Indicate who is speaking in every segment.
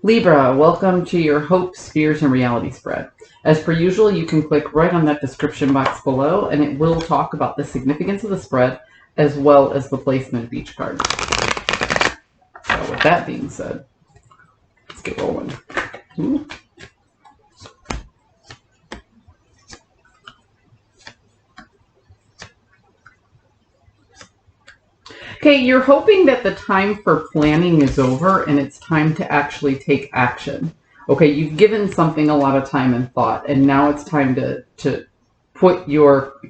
Speaker 1: Libra, welcome to your hopes, fears, and reality spread. As per usual, you can click right on that description box below, and it will talk about the significance of the spread, as well as the placement of each card. So with that being said, let's get rolling. Ooh. Okay, you're hoping that the time for planning is over and it's time to actually take action. Okay, you've given something a lot of time and thought, and now it's time to put your,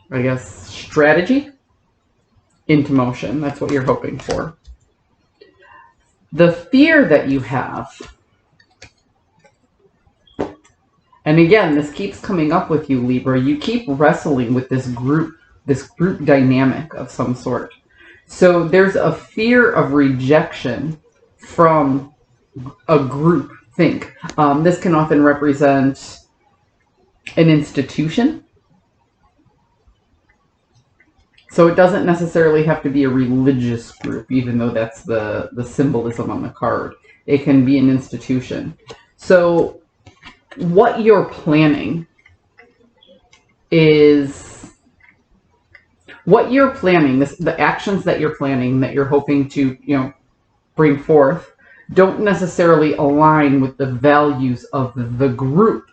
Speaker 1: I guess, strategy into motion. That's what you're hoping for. The fear that you have, and again, this keeps coming up with you, Libra, you keep wrestling with this group dynamic of some sort. So there's a fear of rejection from a group think. This can often represent an institution. So it doesn't necessarily have to be a religious group, even though that's the symbolism on the card. It can be an institution. So what you're planning is... What you're planning, the actions that you're planning, that you're hoping to, bring forth, don't necessarily align with the values of the group,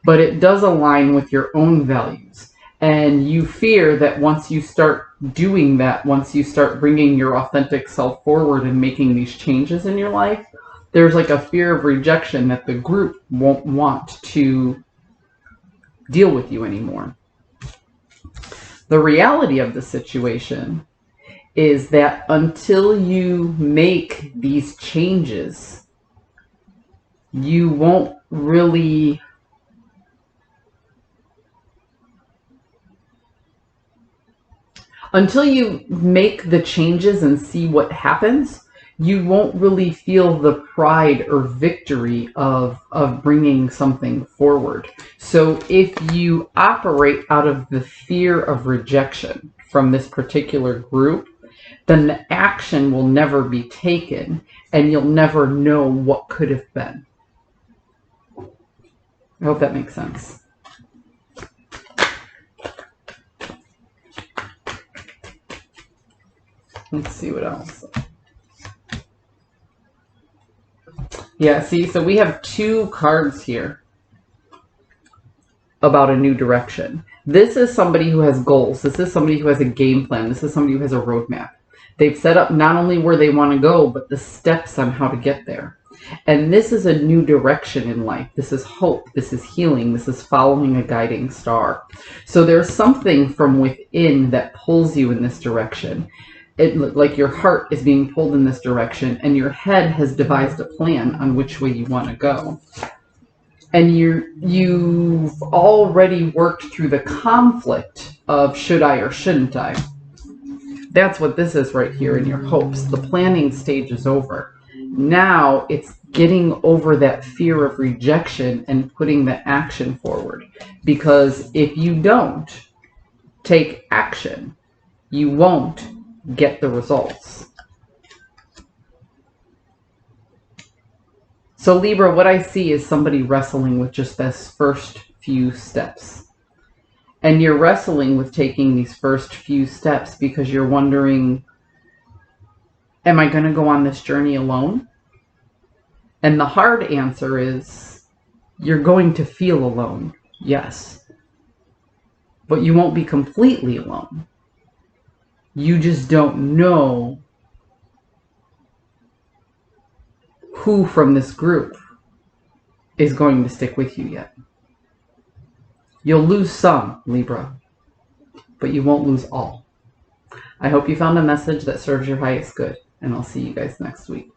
Speaker 1: but it does align with your own values. And you fear that once you start doing that, once you start bringing your authentic self forward and making these changes in your life, there's like a fear of rejection that the group won't want to deal with you anymore. The reality of the situation is that until you make these changes, you won't really until you make the changes and see what happens, you won't really feel the pride or victory of bringing something forward. So if you operate out of the fear of rejection from this particular group, then the action will never be taken and you'll never know what could have been. I hope that makes sense. Let's see what else. Yeah, see, so we have two cards here about a new direction. This is somebody who has goals. This is somebody who has a game plan. This is somebody who has a roadmap. They've set up not only where they want to go, but the steps on how to get there. And this is a new direction in life. This is hope. This is healing. This is following a guiding star. So there's something from within that pulls you in this direction. Like your heart is being pulled in this direction and your head has devised a plan on which way you want to go. And you've already worked through the conflict of should I or shouldn't I. That's what this is right here in your hopes. The planning stage is over. Now it's getting over that fear of rejection and putting the action forward. Because if you don't take action, you won't get the results. So Libra, what I see is somebody wrestling with just this first few steps. And you're wrestling with taking these first few steps because you're wondering, am I going to go on this journey alone? And the hard answer is, you're going to feel alone, yes. But you won't be completely alone. You just don't know who from this group is going to stick with you yet. You'll lose some, Libra, but you won't lose all. I hope you found a message that serves your highest good, and I'll see you guys next week.